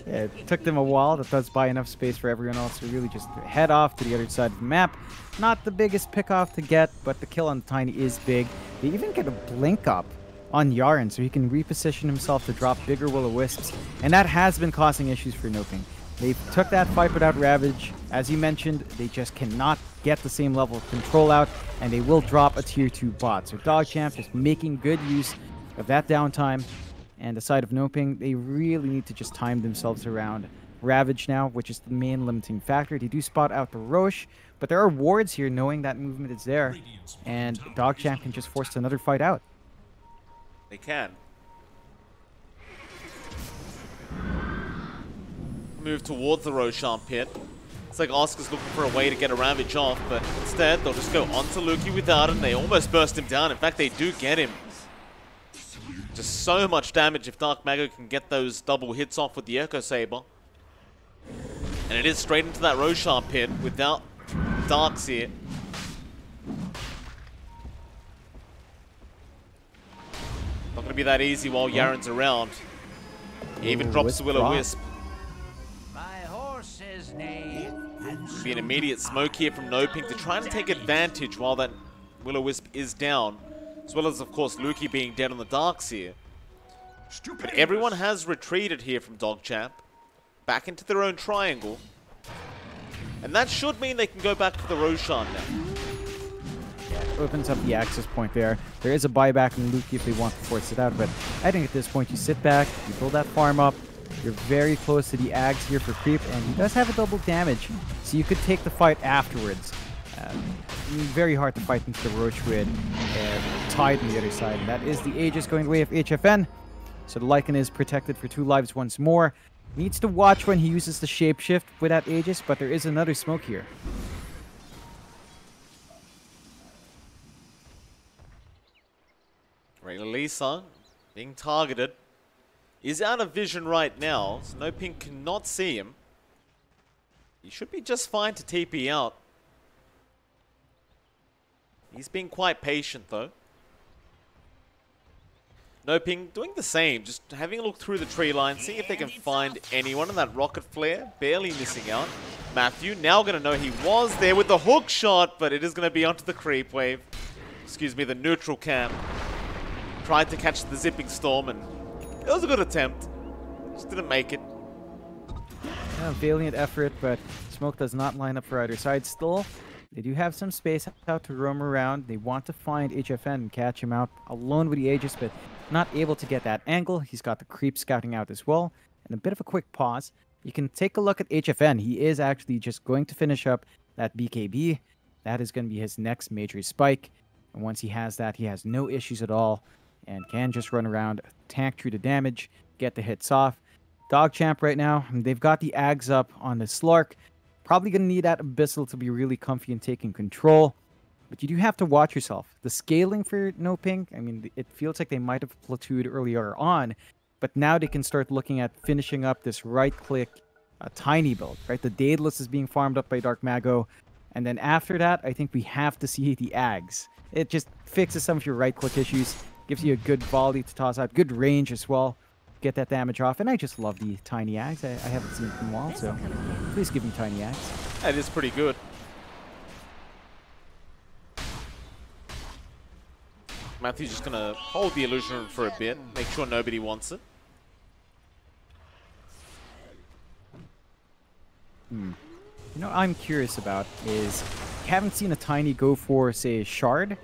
Yeah, it took them a while. That does buy enough space for everyone else to really just head off to the other side of the map. Not the biggest pick-off to get, but the kill on the Tiny is big. They even get a blink up on Yaren, so he can reposition himself to drop bigger Will-O-Wisps. And that has been causing issues for NoPing. They took that fight without Ravage. As you mentioned, they just cannot get the same level of control out, and they will drop a tier 2 bot. So DogChamp is making good use of that downtime. And the side of NoPing, they really need to just time themselves around Ravage now, which is the main limiting factor. They do spot out the Roche, but there are wards here knowing that movement is there, and DogChamp can just force another fight out. They can. Move towards the Roshan pit. It's like Oscar's looking for a way to get a Ravage off, but instead they'll just go onto Lukey without him. They almost burst him down. In fact, they do get him. Just so much damage if Dark Mago can get those double hits off with the Echo Saber. And it is straight into that Roshan pit without Darks here. Not going to be that easy while Yaren's around. He even drops the Will-O-Wisp. My horse's name. Be an immediate smoke here from NoPing to try and take advantage while that Will-O-Wisp is down. As well as, of course, Lukey being dead on the Darks here. But everyone has retreated here from DogChamp. Back into their own triangle. And that should mean they can go back to the Roshan now. Opens up the access point there. There is a buyback in Lukey if they want to force it out, but I think at this point you sit back, you build that farm up, you're very close to the Ags here for creep, and he does have a double damage, so you could take the fight afterwards. Very hard to fight into the Roach with Tide on the other side, and that is the Aegis going the way of HFN. So the Lycan is protected for 2 lives once more. Needs to watch when he uses the shapeshift with that Aegis, but there is another smoke here. Lisa being targeted. Is out of vision right now, so NoPing cannot see him. He should be just fine to TP out. He's being quite patient though. NoPing doing the same, just having a look through the tree line, seeing if they can find anyone in that rocket flare, barely missing out. Matthew now going to know he was there with the hook shot, but it is going to be onto the creep wave. Excuse me, the neutral camp. Tried to catch the zipping storm, and it was a good attempt. Just didn't make it. Yeah, valiant effort, but smoke does not line up for either side still. They do have some space out to roam around. They want to find HFN and catch him out alone with the Aegis, but not able to get that angle. He's got the creep scouting out as well. And a bit of a quick pause. You can take a look at HFN. He is actually just going to finish up that BKB. That is going to be his next major spike. And once he has that, he has no issues at all and can just run around, tank through the damage, get the hits off. DogChamp right now, they've got the Ags up on the Slark. Probably going to need that Abyssal to be really comfy and taking control. But you do have to watch yourself. The scaling for NoPing, I mean, it feels like they might have platooned earlier on, but now they can start looking at finishing up this right-click tiny build, right? The Daedalus is being farmed up by Dark Mago, and then after that, I think we have to see the Ags. It just fixes some of your right-click issues, gives you a good volley to toss out, good range as well, get that damage off, and I just love the tiny Ags. I haven't seen it in a while, so please give me tiny Ags. That is pretty good. Matthew's just going to hold the illusion for a bit, make sure nobody wants it. You know what I'm curious about is, you haven't seen a tiny go for, say, Shard.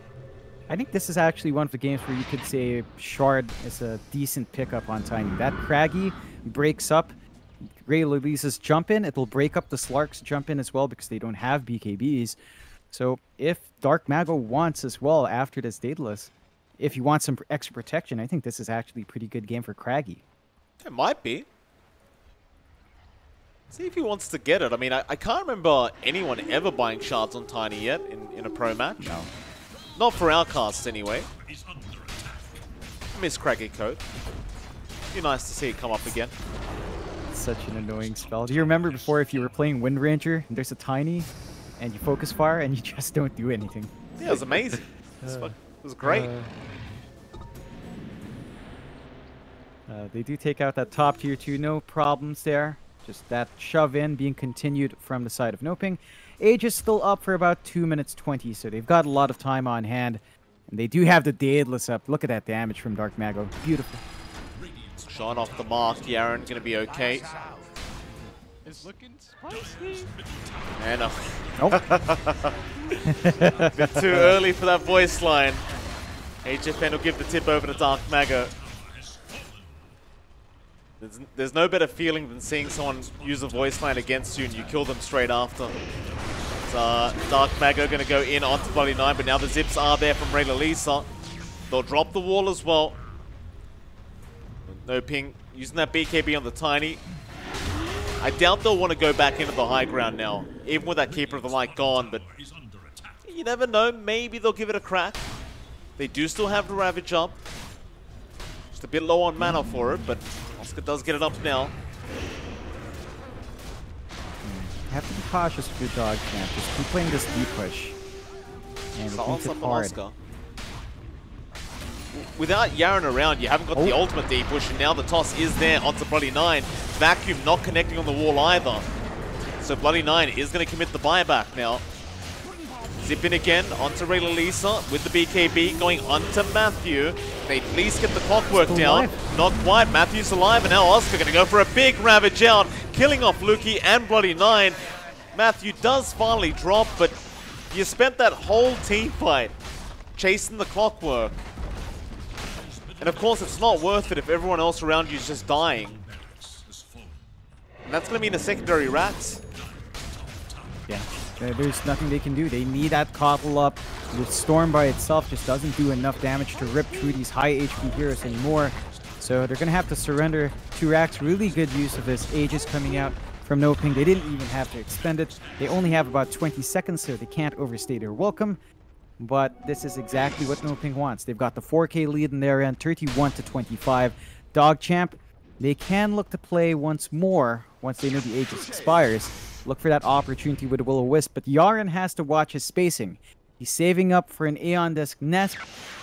I think this is actually one of the games where you could say Shard is a decent pickup on tiny. That Craggy breaks up Ray Lilisa's jump in. It will break up the Slark's jump in as well because they don't have BKBs. So if Dark Mago wants as well after this Daedalus, if you want some extra protection, I think this is actually a pretty good game for Craggy. It might be. See if he wants to get it. I mean, I can't remember anyone ever buying shards on Tiny yet in a pro match. No. Not for our casts anyway. Miss Craggy Coat. Be nice to see it come up again. Such an annoying spell. Do you remember before if you were playing Wind Ranger and there's a Tiny and you focus fire and you just don't do anything? Yeah, it was amazing. It was great. They do take out that top tier 2, no problems there. Just that shove in being continued from the side of NoPing. Age is still up for about 2 minutes 20, so they've got a lot of time on hand. And they do have the Daedalus up. Look at that damage from Dark Mago. Beautiful. Shot off the mark. Yaren's going to be okay. It's looking spicy. And Nope. bit too early for that voice line. HFN will give the tip over to Dark Mago. There's no better feeling than seeing someone use a voice line against you and you kill them straight after. Dark Mago going to go in onto Bloody 9, but now the zips are there from Ray Lisa. They'll drop the wall as well. NoPing using that BKB on the Tiny. I doubt they'll want to go back into the high ground now, even with that Keeper of the Light gone, but you never know, maybe they'll give it a crack. They do still have the Ravage up. Just a bit low on mana for it, but Oscar does get it up now. Have to be cautious with your DogChamp. Just keep playing this deep push. And it Silence makes up it on hard. Oscar. Without Yaren around, you haven't got the ultimate deep push, and now the toss is there onto Bloody 9. Vacuum not connecting on the wall either. So Bloody 9 is going to commit the buyback now. Zip in again onto Lisa with the BKB going onto Matthew. They at least get the clockwork down. Not quite. Matthew's alive, and now Oscar going to go for a big Ravage out, killing off Lukey and Bloody 9. Matthew does finally drop, but you spent that whole team fight chasing the clockwork. And of course, it's not worth it if everyone else around you is just dying. And that's going to mean a secondary rats. Yeah, there's nothing they can do. They need that Coddle up. The Storm by itself just doesn't do enough damage to rip through these high HP heroes anymore. So they're going to have to surrender to Rax. Really good use of his Aegis coming out from NoPing. They didn't even have to expend it. They only have about 20 seconds, so they can't overstay their welcome. But this is exactly what NoPing wants. They've got the 4K lead in their end, 31-25. DogChamp, they can look to play once more once they know the Aegis expires. Look for that opportunity with the Will-O-Wisp, but Yaren has to watch his spacing. He's saving up for an Aeon Disc Nest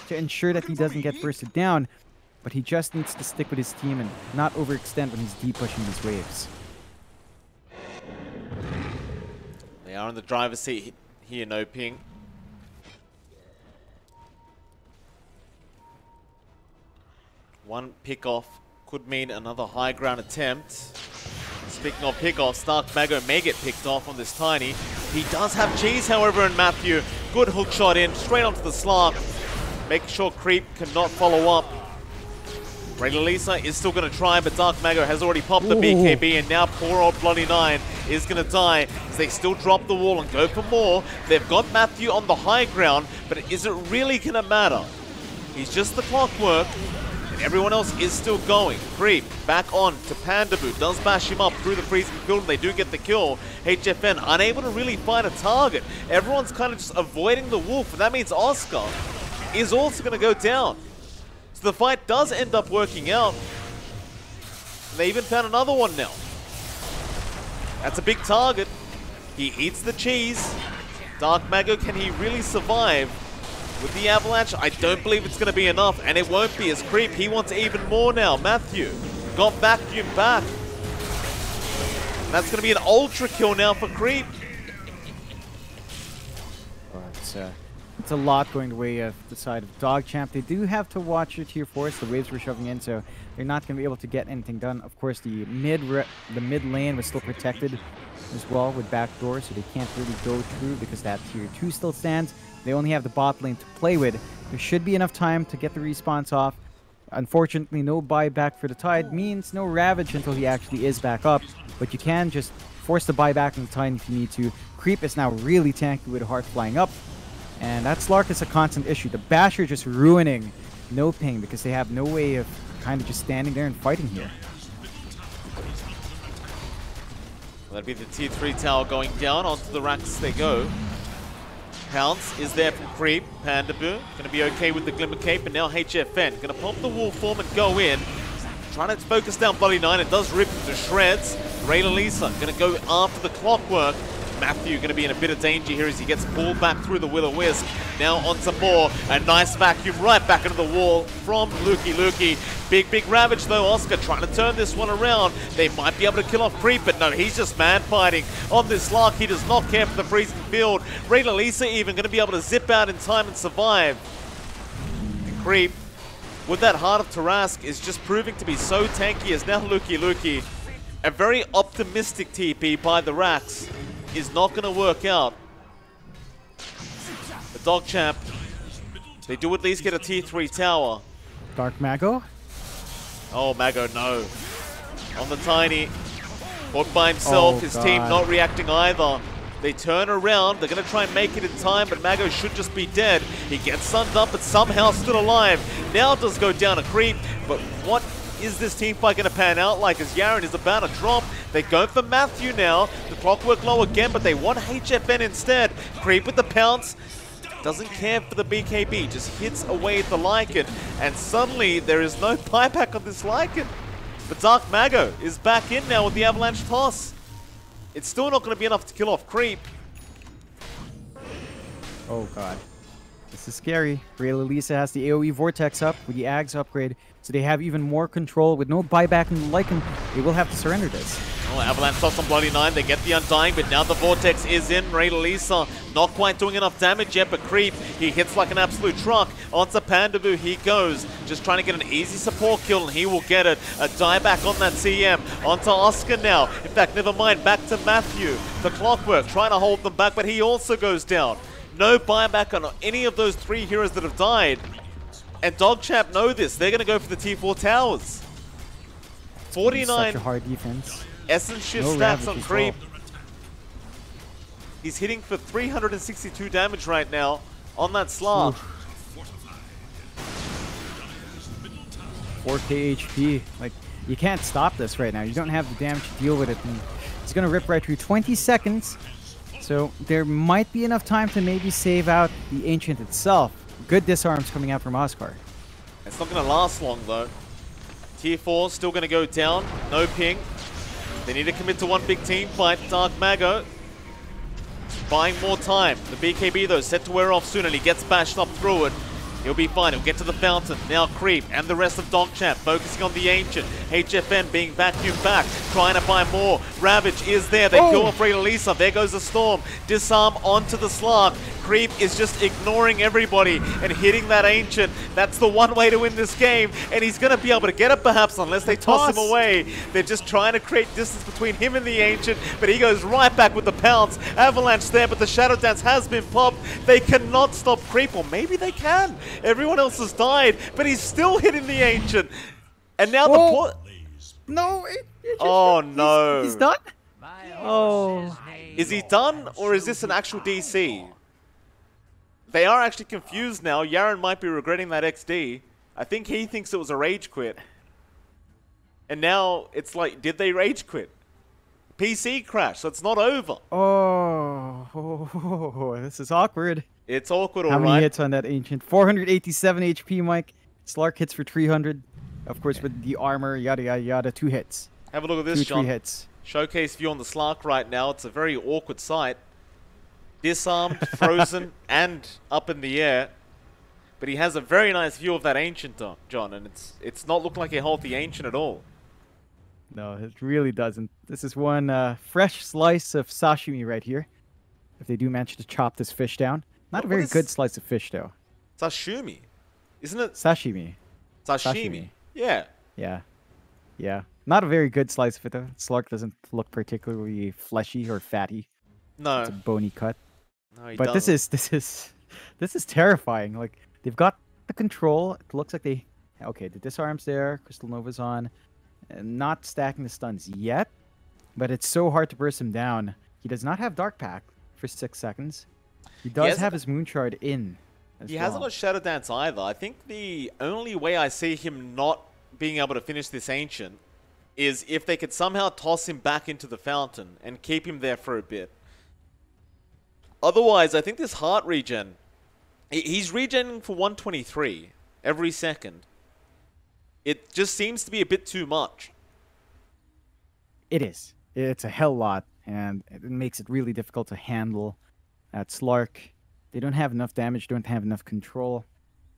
to ensure that he doesn't get bursted down, but he just needs to stick with his team and not overextend when he's deep pushing these waves. They are in the driver's seat here, NoPing. One pick-off could mean another high ground attempt. Speaking of pick-offs, Stark Mago may get picked off on this Tiny. He does have cheese, however, in Matthew. Good hook shot in, straight onto the Slark. Make sure Creep cannot follow up. Lisa is still going to try, but Dark Mago has already popped the BKB, and now poor old Bloody 9 is going to die as they still drop the wall and go for more. They've got Matthew on the high ground, but is it really going to matter? He's just the clockwork. Everyone else is still going. Creep back on to Pandabu. Does bash him up through the freezing field, and they do get the kill. HFN unable to really find a target. Everyone's kind of just avoiding the wolf, and that means Oscar is also going to go down. So the fight does end up working out. They even found another one now. That's a big target. He eats the cheese. Dark Mago, can he really survive? With the avalanche, I don't believe it's going to be enough, and it won't be as Creep. He wants even more now. Matthew got Vacuum back. And that's going to be an ultra kill now for Creep. It's a lot going the way of the side of DogChamp. They do have to watch your tier 4s. The waves were shoving in, so they're not going to be able to get anything done. Of course, the mid lane was still protected as well with backdoor, so they can't really go through because that tier 2 still stands. They only have the bot lane to play with. There should be enough time to get the respawns off. Unfortunately, no buyback for the Tide means no Ravage until he actually is back up. But you can just force the buyback on the Tide if you need to. Creep is now really tanky with Heart flying up. And that Slark is a constant issue. The Basher just ruining NoPing because they have no way of kind of just standing there and fighting here. That'd be the tier 3 tower going down. Onto the racks they go. Pounce is there from Creep. Pandabu going to be okay with the Glimmer Cape, and now HFN going to pop the wall form and go in. Trying to focus down Bloody 9. It does rip into shreds. Lisa going to go after the clockwork. Matthew going to be in a bit of danger here as he gets pulled back through the Will-O-Wisp. Now onto more. A nice vacuum right back into the wall from Lukey. Big Ravage though. Oscar trying to turn this one around. They might be able to kill off Creep, but no, he's just man fighting on this Lark. He does not care for the freezing field. Lisa even going to be able to zip out in time and survive. And Creep, with that Heart of Tarask, is just proving to be so tanky as now Lukey. A very optimistic TP by the Racks is not going to work out. The DogChamp, they do at least get a tier 3 tower. Dark Mago? Oh, Mago, no. On the Tiny. Caught by himself, his team not reacting either. They turn around, they're going to try and make it in time, but Mago should just be dead. He gets sunned up, but somehow still alive. Now does go down a Creep, but what is this team fight going to pan out like as Yaren is about to drop? They go for Matthew now. The clockwork low again, but they want HFN instead. Creep with the pounce. doesn't care for the BKB, just hits away at the Lycan, and suddenly there is no buyback on this Lycan. But Dark Mago is back in now with the Avalanche toss. It's still not going to be enough to kill off Creep. Oh god. This is scary. Ray Lisa has the AoE Vortex up with the Ags upgrade, so they have even more control. With no buyback in the Lycan, they will have to surrender this. Oh, Avalanche toss on Bloody 9, they get the Undying, but now the Vortex is in. Ray Lisa not quite doing enough damage yet, but Creep, he hits like an absolute truck. Onto Pandaboo he goes, just trying to get an easy support kill, and he will get it. A dieback on that CM. Onto Oscar now. In fact, never mind, back to Matthew. The Clockwork trying to hold them back, but he also goes down. No buyback on any of those 3 heroes that have died. And DogChamp know this. They're going to go for the T4 towers. 49 Such a hard defense. Essence shift No stats Ravage on as Creep. well. He's hitting for 362 damage right now on that Slark. 4k HP. Like, you can't stop this right now. You don't have the damage to deal with it. And it's going to rip right through 20 seconds. So there might be enough time to maybe save out the Ancient itself. Good disarms coming out from Oscar. It's not going to last long though. Tier 4 still going to go down. NoPing. They need to commit to one big team fight. Dark Mago buying more time. The BKB though set to wear off soon, and he gets bashed up through it. He'll be fine. He'll get to the fountain. Now Creep and the rest of DogChamp focusing on the Ancient. HFN being vacuumed back, trying to buy more. Ravage is there. They kill off Ray Lisa. There goes the Storm. Disarm onto the Slark. Creep is just ignoring everybody and hitting that Ancient. That's the one way to win this game, and he's going to be able to get it perhaps unless they toss him away. They're just trying to create distance between him and the Ancient, but he goes right back with the pounce. Avalanche there, but the Shadow Dance has been popped. They cannot stop Creep, or maybe they can. Everyone else has died, but he's still hitting the Ancient. And now the No! Oh no. He's done? Oh. Is he done, or is this an actual DC? They are actually confused now. Yaren might be regretting that XD. I think he thinks it was a rage quit. And now it's like, did they rage quit? PC crash, so it's not over. Oh, this is awkward. It's awkward, How alright. many hits on that Ancient? 487 HP, Mike. Slark hits for 300. Of course, with the armor, yada, yada, yada. 2 hits. Have a look at this, 3 John. hits. Showcase view on the Slark right now. It's a very awkward sight. Disarmed, frozen, and up in the air. But he has a very nice view of that Ancient, John, and it's not looking like a healthy Ancient at all. No, it really doesn't. This is one fresh slice of sashimi right here. If they do manage to chop this fish down. Not a very good slice of fish, though. Sashimi. Isn't it? Sashimi. Sashimi. Yeah. Yeah. Yeah. Not a very good slice of it, though. Slark doesn't look particularly fleshy or fatty. No. It's a bony cut. No, he But doesn't. this is terrifying. Like, they've got the control. It looks like they... Okay, the disarm's there. Crystal Nova's on. Not stacking the stuns yet. But it's so hard to burst him down. He does not have Dark Pack for 6 seconds. He does have his Moon Shard in. He hasn't got Shadow Dance either. I think the only way I see him not being able to finish this Ancient is if they could somehow toss him back into the fountain and keep him there for a bit. Otherwise, I think this heart regen, he's regenerating for 123 every second. It just seems to be a bit too much. It is. It's a hell lot, and it makes it really difficult to handle. At Slark, they don't have enough damage, don't have enough control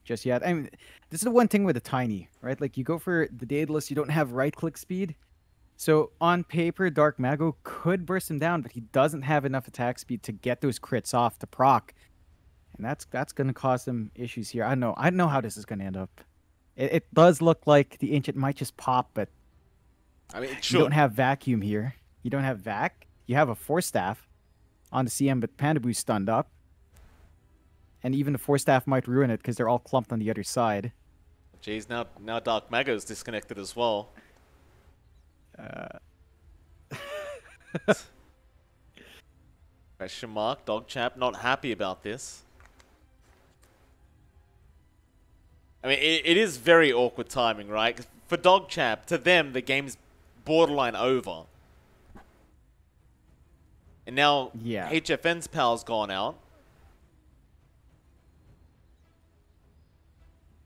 just yet. I mean, this is the one thing with the Tiny, right? Like, you go for the Daedalus, you don't have right-click speed. So, on paper, Dark Mago could burst him down, but he doesn't have enough attack speed to get those crits off to proc. And that's going to cause them issues here. I don't know how this is going to end up. It does look like the Ancient might just pop, but I mean, it you don't have Vacuum here. You don't have Vac. You have a Force Staff on the CM, but Pandaboo's stunned up. And even the Force Staff might ruin it because they're all clumped on the other side. Jeez, now Dark Mago's disconnected as well. Question mark. DogChamp not happy about this. I mean, it is very awkward timing, right? For DogChamp, to them, the game's borderline over. And now Yeah. HFN's power's gone out.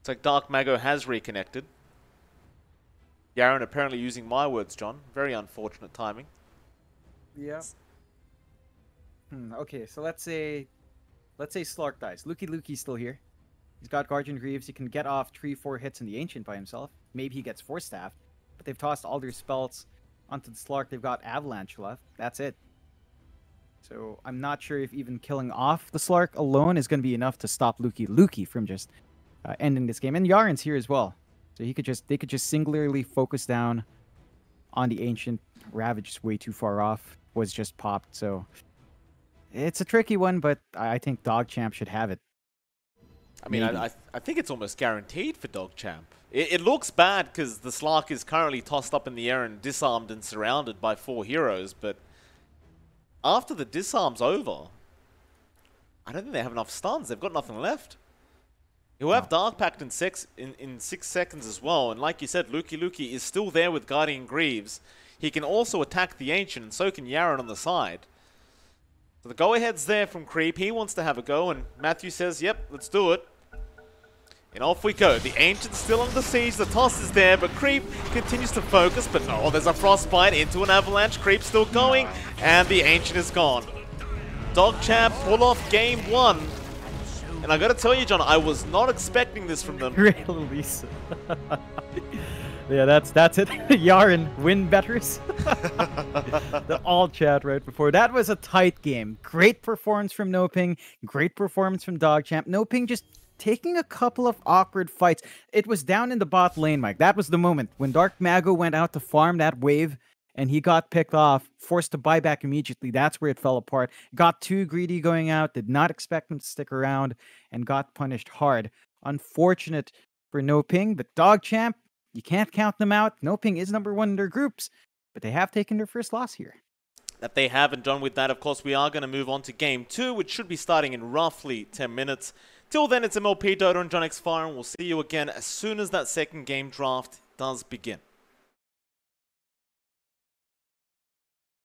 Looks like Dark Mago has reconnected. Garen apparently using my words, John. Very unfortunate timing. Yeah. Okay, so let's say Slark dies. Luki's still here. He's got Guardian Greaves. He can get off 3-4 hits in the Ancient by himself. Maybe he gets 4-staffed. But they've tossed all their spells onto the Slark. They've got Avalanche left. That's it. So I'm not sure if even killing off the Slark alone is going to be enough to stop Luki from just ending this game. And Yaren's here as well. So they could just singularly focus down on the Ancient. Ravage is way too far off. Was just popped. So it's a tricky one, but I think DogChamp should have it. I mean, I think it's almost guaranteed for DogChamp. It looks bad because the Slark is currently tossed up in the air and disarmed and surrounded by 4 heroes, but after the disarm's over, I don't think they have enough stuns. They've got nothing left. He'll have Dark Pact in 6 seconds as well, and like you said, Luki is still there with Guardian Greaves. He can also attack the Ancient, and so can Yaren on the side. So the go-ahead's there from Creep. He wants to have a go, and Matthew says, yep, let's do it. And off we go. The Ancient's still under siege. The toss is there, but Creep continues to focus. But no, there's a Frostbite into an Avalanche. Creep still going, and the Ancient is gone. DogChamp pull off game 1. And I gotta tell you, John, I was not expecting this from them. Great release. Yeah, that's it. Yaren, win betters. The all chat right before. That was a tight game. Great performance from NoPing. Great performance from DogChamp. NoPing just taking a couple of awkward fights. It was down in the bot lane, Mike. That was the moment when Dark Mago went out to farm that wave and he got picked off, forced to buy back immediately. That's where it fell apart. Got too greedy going out, did not expect him to stick around, and got punished hard. Unfortunate for NoPing, but DogChamp, you can't count them out. NoPing is number 1 in their groups, but they have taken their first loss here. That they haven't done with that. Of course, we are going to move on to game 2, which should be starting in roughly 10 minutes. Till then, it's MLP Dota and JohnXFire, and we'll see you again as soon as that second game draft does begin.